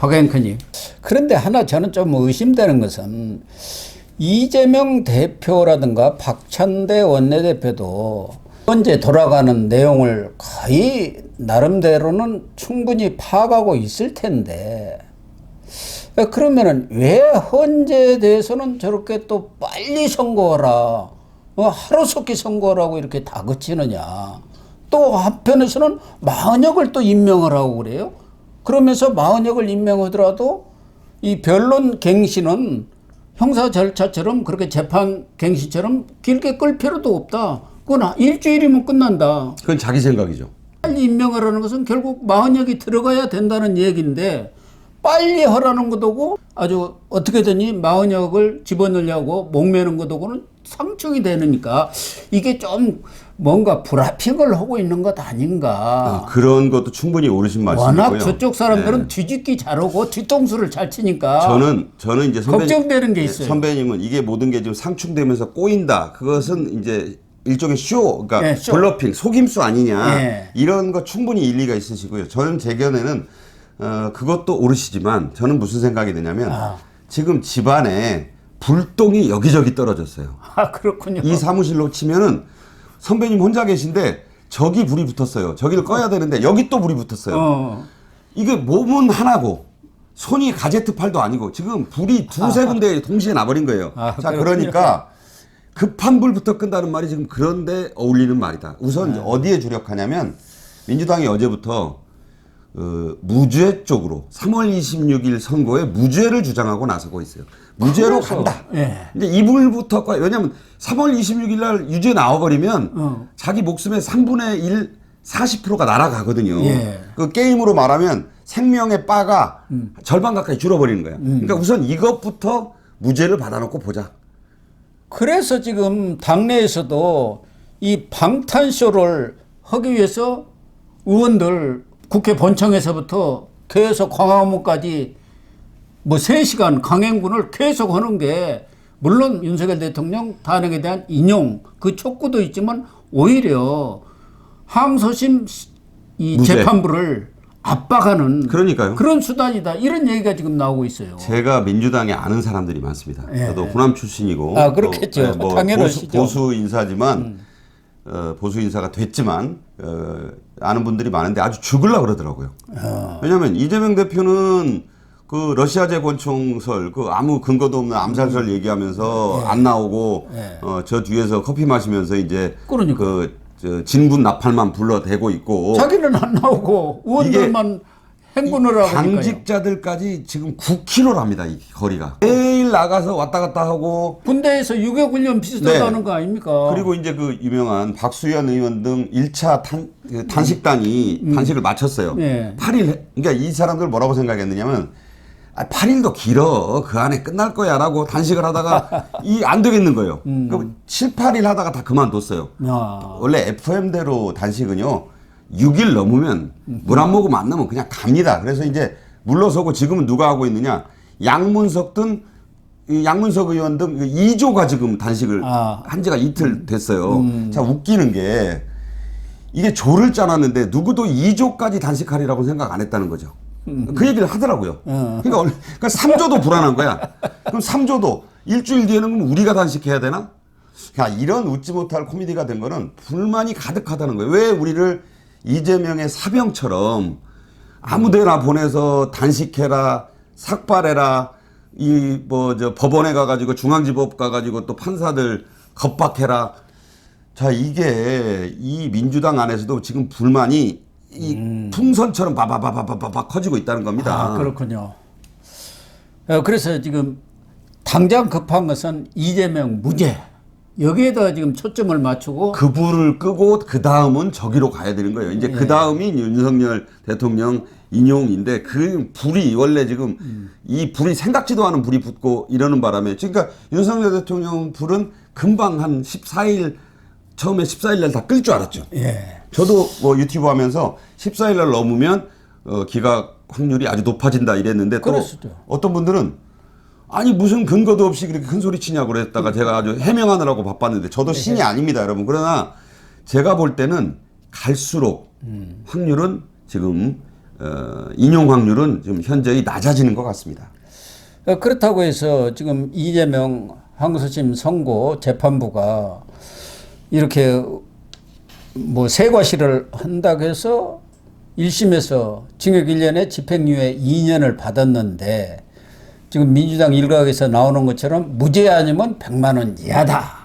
박 앵커님. 그런데 하나 저는 좀 의심되는 것은 이재명 대표라든가 박찬대 원내대표도 현재 돌아가는 내용을 거의 나름대로는 충분히 파악하고 있을 텐데 그러면은 왜 헌재에 대해서는 저렇게 또 빨리 선고하라, 하루속히 선고하라고 이렇게 다그치느냐. 또 한편에서는 마흔역을 또 임명을 하고 그래요. 그러면서 마흔역을 임명하더라도 이 변론 갱신은 형사 절차처럼 그렇게 재판 갱신처럼 길게 끌 필요도 없다. 그건 일주일이면 끝난다. 그건 자기 생각이죠. 빨리 임명하라는 것은 결국 마흔역이 들어가야 된다는 얘기인데 빨리 하라는 것도고 아주 어떻게든지 마흔역을 집어넣으려고 목매는 것도고는 상충이 되니까 이게 좀 뭔가 불합격을 하고 있는 것 아닌가. 그런 것도 충분히 옳으신 말씀이고요. 워낙 저쪽 사람들은 뒤집기 잘하고 뒤통수를 잘 치니까 저는 이제 걱정되는 게 있어요. 선배님은 이게 모든 게 지금 상충되면서 꼬인다. 그것은 이제 일종의 쇼, 그러니까 네, 쇼. 블러핑, 속임수 아니냐. 네. 이런 거 충분히 일리가 있으시고요. 저는 제 견해는 그것도 옳으시지만 저는 무슨 생각이 드냐면 지금 집안에 불똥이 여기저기 떨어졌어요. 아, 그렇군요. 이 사무실로 치면은 선배님 혼자 계신데 저기 불이 붙었어요. 저기를 꺼야 되는데 여기 또 불이 붙었어요. 이게 몸은 하나고 손이 가제트 팔도 아니고 지금 불이 두세 군데 동시에 나버린 거예요. 자, 그러니까 급한 불부터 끈다는 말이 지금 그런데 어울리는 말이다. 우선 어디에 주력하냐면 민주당이 어제부터 무죄 쪽으로 3월 26일 선고에 무죄를 주장하고 나서고 있어요. 무죄로 간다. 예. 이제 이불부터 왜냐하면 3월 26일 날 유죄 나와버리면 자기 목숨의 3분의 1, 40%가 날아가거든요. 예. 그 게임으로 말하면 생명의 바가 절반 가까이 줄어버리는 거예요. 그러니까 우선 이것부터 무죄를 받아놓고 보자. 그래서 지금 당내에서도 이 방탄쇼를 하기 위해서 의원들 국회 본청에서부터 계속 광화문까지 뭐 3시간 강행군을 계속 하는 게 물론 윤석열 대통령 탄핵에 대한 인용 그 촉구도 있지만 오히려 항소심 이 무죄. 재판부를 압박하는 그러니까요. 그런 수단이다. 이런 얘기가 지금 나오고 있어요. 제가 민주당에 아는 사람들이 많습니다. 예. 저도 호남 출신이고 그렇겠죠. 당연하시죠. 보수 인사지만 보수 인사가 됐지만 아는 분들이 많은데 아주 죽으려고 그러더라고요. 왜냐하면 이재명 대표는 그 러시아제 권총설 그 아무 근거도 없는 암살설 얘기하면서 안 나오고 저 뒤에서 커피 마시면서 이제 그러니까. 저 진군 나팔만 불러대고 있고 자기는 안 나오고 의원들만 행군을 하고 당직자들까지 지금 9km랍니다. 이 거리가 매일 나가서 왔다 갔다 하고 군대에서 유교훈련 비슷하다는 네. 거 아닙니까? 그리고 이제 그 유명한 박수현 의원 등 1차 단식단이 단식을 마쳤어요. 네. 8일. 그러니까 이 사람들 뭐라고 생각했느냐면 8일도 길어. 그 안에 끝날 거야 라고 단식을 하다가 안 되겠는 거예요. 그럼 7, 8일 하다가 다 그만뒀어요. 원래 FM대로 단식은요. 6일 넘으면 물 안 먹으면 안 나면 그냥 갑니다. 그래서 이제 물러서고 지금은 누가 하고 있느냐. 양문석 의원 등 2조가 지금 단식을 한 지가 이틀 됐어요. 자, 웃기는 게 이게 조를 짜놨는데 누구도 2조까지 단식하리라고 생각 안 했다는 거죠. 그 얘기를 하더라고요. 그러니까 3조도 불안한 거야. 그럼 3조도 일주일 뒤에는 그럼 우리가 단식해야 되나? 그러니까 이런 웃지 못할 코미디가 된 거는 불만이 가득하다는 거예요. 왜 우리를 이재명의 사병처럼 아무데나 보내서 단식해라, 삭발해라, 법원에 가가지고 중앙지법 가가지고 또 판사들 겁박해라. 자, 이게 이 민주당 안에서도 지금 불만이 이 풍선처럼 바바바바바바 커지고 있다는 겁니다. 그렇군요. 그래서 지금 당장 급한 것은 이재명 무죄. 여기에다 지금 초점을 맞추고 그 불을 끄고 그 다음은 저기로 가야 되는 거예요. 이제 그 다음이 윤석열 대통령 인용인데 그 불이 원래 지금 이 불이 생각지도 않은 불이 붙고 이러는 바람에 그러니까 윤석열 대통령 불은 금방 한 14일 처음에 14일 날 다 끌 줄 알았죠. 예. 저도 뭐 유튜브 하면서 14일 날 넘으면 기각 확률이 아주 높아진다 이랬는데 또 그랬었죠. 어떤 분들은 아니 무슨 근거도 없이 그렇게 큰 소리 치냐고 그랬다가 제가 아주 해명하느라고 바빴는데 저도 신이 아닙니다 여러분. 그러나 제가 볼 때는 갈수록 확률은 지금 인용 확률은 좀 현저히 낮아지는 것 같습니다. 그렇다고 해서 지금 이재명 항소심 선고 재판부가 이렇게 뭐 세과실을 한다고 해서 1심에서 징역 1년에 집행유예 2년을 받았는데 지금 민주당 일각에서 나오는 것처럼 무죄 아니면 100만 원 이하다.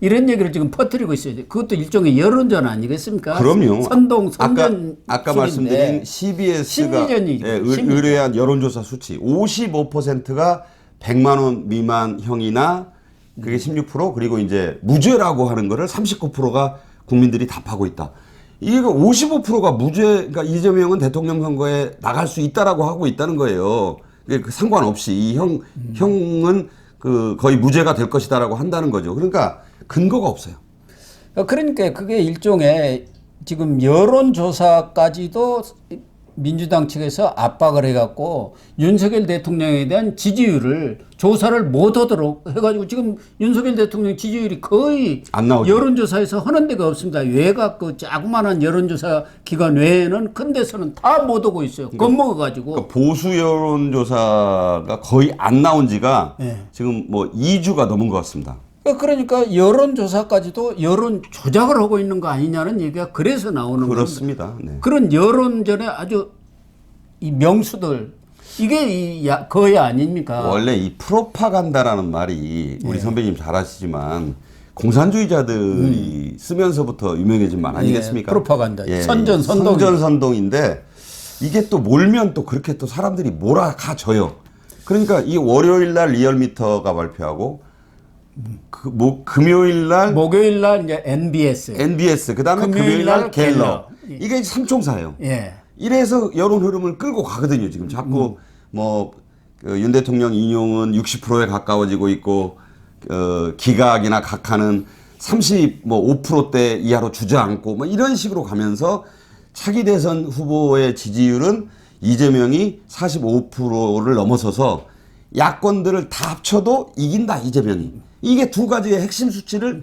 이런 얘기를 지금 퍼뜨리고 있어요. 그것도 일종의 여론전 아니겠습니까? 그럼요. 선전 아까 말씀드린 CBS가 심리전이죠. 의뢰한 여론조사 수치 55%가 100만 원 미만 형이나 그게 16% 그리고 이제 무죄라고 하는 거를 39%가 국민들이 답하고 있다. 이게 55%가 무죄, 그러니까 이재명은 대통령 선거에 나갈 수 있다라고 하고 있다는 거예요. 그 상관없이 이 형은 그 거의 무죄가 될 것이다라고 한다는 거죠. 그러니까 근거가 없어요. 그러니까 그게 일종의 지금 여론조사까지도 민주당 측에서 압박을 해갖고 윤석열 대통령에 대한 지지율을 조사를 못하도록 해가지고 지금 윤석열 대통령 지지율이 거의 안 나오죠. 여론조사에서 하는 데가 없습니다. 외곽 그 자그마한 여론조사 기관 외에는 큰 데서는 다 못 오고 있어요. 겁먹어가지고. 그러니까 보수 여론조사가 거의 안 나온 지가 지금 뭐 2주가 넘은 것 같습니다. 그러니까 여론조사까지도 여론 조작을 하고 있는 거 아니냐는 얘기가 그래서 나오는 거예요. 그렇습니다. 네. 그런 여론전에 아주 이 명수들 이게 거의 아닙니까? 원래 이 프로파간다라는 말이 우리 선배님 잘 아시지만 공산주의자들이 쓰면서부터 유명해진 말 아니겠습니까? 프로파간다. 선전선동인데 이게 또 몰면 또 그렇게 또 사람들이 몰아가져요. 그러니까 이 월요일 날 리얼미터가 발표하고 금요일 날 목요일 날 이제 NBS 그다음에 금요일 날 갤럽 이게 삼총사예요. 예. 이래서 여론 흐름을 끌고 가거든요. 지금 자꾸 그 윤 대통령 인용은 60%에 가까워지고 있고 기각이나 각하는 35%대 이하로 주저앉고 뭐 이런 식으로 가면서 차기 대선 후보의 지지율은 이재명이 45%를 넘어서서 야권들을 다 합쳐도 이긴다 이재명이. 이게 두 가지의 핵심 수치를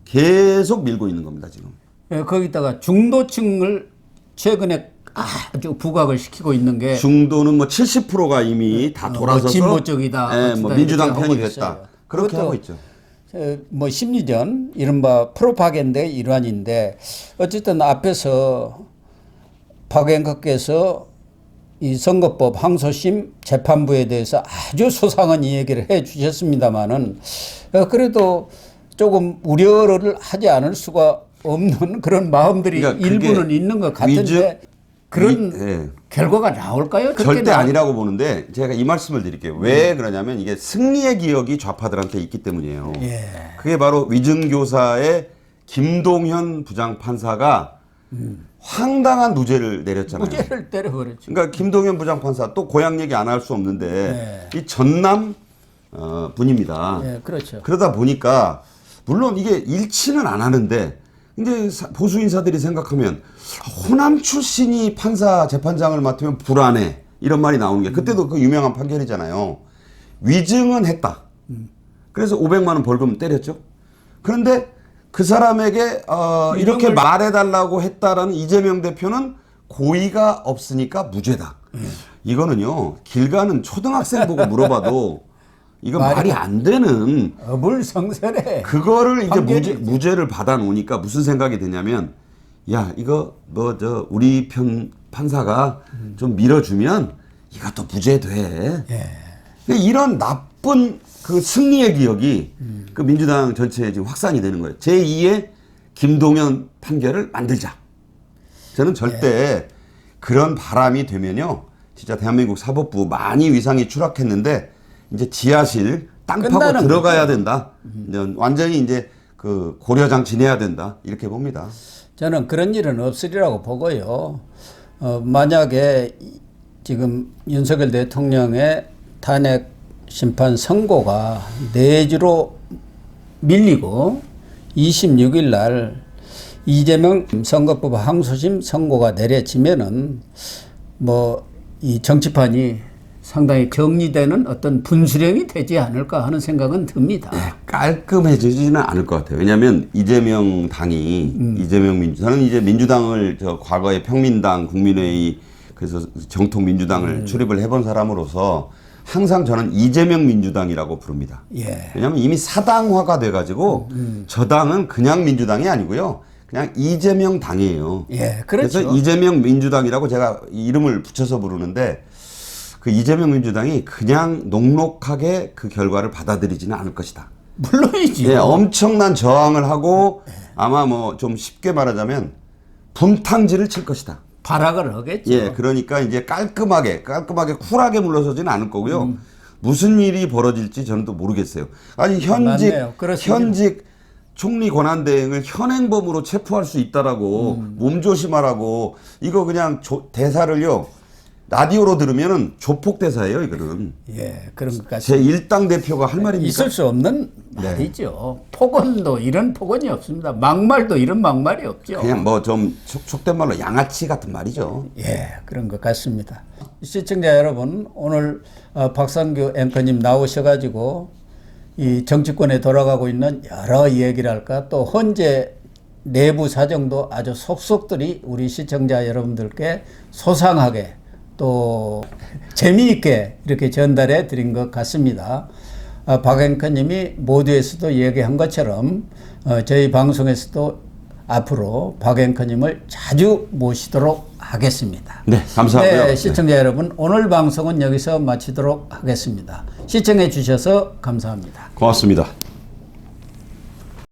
계속 밀고 있는 겁니다 지금. 예, 거기다가 중도층을 최근에 아주 부각을 시키고 있는 게 중도는 뭐 70%가 이미 다 돌아서서 진보 쪽이다. 예, 뭐 민주당 편이 됐다. 그렇게 하고 있죠. 뭐 심리전 이른바 프로파간다의 일환인데 어쨌든 앞에서 박앵커께서 이 선거법 항소심 재판부에 대해서 아주 소상한 이야기를 해 주셨습니다만은 그래도 조금 우려를 하지 않을 수가 없는 그런 마음들이 그러니까 일부는 있는 것 같은데 그런 결과가 나올까요? 절대 아니라고 보는데 제가 이 말씀을 드릴게요. 왜 그러냐면 이게 승리의 기억이 좌파들한테 있기 때문이에요. 그게 바로 위증교사의 김동현 부장판사가 황당한 무죄를 내렸잖아요. 무죄를 때려버렸죠. 그러니까 김동현 부장판사 또 고향 얘기 안 할 수 없는데 이 전남 분입니다. 그렇죠. 그러다 보니까 물론 이게 일치는 안 하는데 근데 보수 인사들이 생각하면 호남 출신이 판사 재판장을 맡으면 불안해 이런 말이 나오는 게 그때도 그 유명한 판결이잖아요. 위증은 했다. 그래서 500만 원 벌금 때렸죠. 그런데 그 사람에게 이렇게 말해달라고 했다라는 이재명 대표는 고의가 없으니까 무죄다. 이거는요 길 가는 초등학생 보고 물어봐도 이건 말이 안 되는 어불성설해. 그거를 이제 무죄를 받아 놓으니까 무슨 생각이 드냐면 야 이거 뭐 저 우리 편 판사가 좀 밀어주면 이것도 무죄돼. 이런 나쁜 그 승리의 기억이 그 민주당 전체에 지금 확산이 되는 거예요. 제2의 김동연 판결을 만들자. 저는 절대 그런 바람이 되면요. 진짜 대한민국 사법부 많이 위상이 추락했는데 이제 지하실 땅 파고 들어가야 된다. 완전히 이제 그 고려장 지내야 된다. 이렇게 봅니다. 저는 그런 일은 없으리라고 보고요. 만약에 지금 윤석열 대통령의 탄핵 심판 선고가 내주로 밀리고 26일 날 이재명 선거법 항소심 선고가 내려지면은 뭐 이 정치판이 상당히 정리되는 어떤 분수령이 되지 않을까 하는 생각은 듭니다. 깔끔해지지는 않을 것 같아요. 왜냐하면 이재명 당이 이재명 저는 이제 민주당을 저 과거에 평민당, 국민회의 그래서 정통 민주당을 출입을 해본 사람으로서 항상 저는 이재명 민주당이라고 부릅니다. 예. 왜냐하면 이미 사당화가 돼가지고 저 당은 그냥 민주당이 아니고요. 그냥 이재명 당이에요. 예, 그렇죠. 그래서 이재명 민주당이라고 제가 이름을 붙여서 부르는데 그 이재명 민주당이 그냥 녹록하게 그 결과를 받아들이지는 않을 것이다. 물론이죠. 예, 엄청난 저항을 하고 아마 뭐 좀 쉽게 말하자면 분탕질을 칠 것이다. 발악을 하겠죠. 예, 그러니까 이제 깔끔하게 쿨하게 물러서지는 않을 거고요. 무슨 일이 벌어질지 저는 또 모르겠어요. 아니 현직 총리 권한대행을 현행범으로 체포할 수 있다라고 몸조심하라고 이거 그냥 대사를요 라디오로 들으면은 조폭 대사예요 이거는. 예, 그런 것 제 같습니다. 1당 대표가 할 말입니까? 있을 수 없는 말이죠. 폭언도 이런 폭언이 없습니다. 막말도 이런 막말이 없죠. 그냥 뭐 좀 속된 말로 양아치 같은 말이죠. 예, 그런 것 같습니다. 시청자 여러분, 오늘 박상규 앵커님 나오셔가지고 이 정치권에 돌아가고 있는 여러 얘기랄까 또 현재 내부 사정도 아주 속속들이 우리 시청자 여러분들께 소상하게 또 재미있게 이렇게 전달해 드린 것 같습니다. 박 앵커님이 모두에서도 얘기한 것처럼 저희 방송에서도 앞으로 박 앵커님을 자주 모시도록 하겠습니다. 네, 감사하고요. 네, 시청자 여러분, 오늘 방송은 여기서 마치도록 하겠습니다. 시청해 주셔서 감사합니다. 고맙습니다.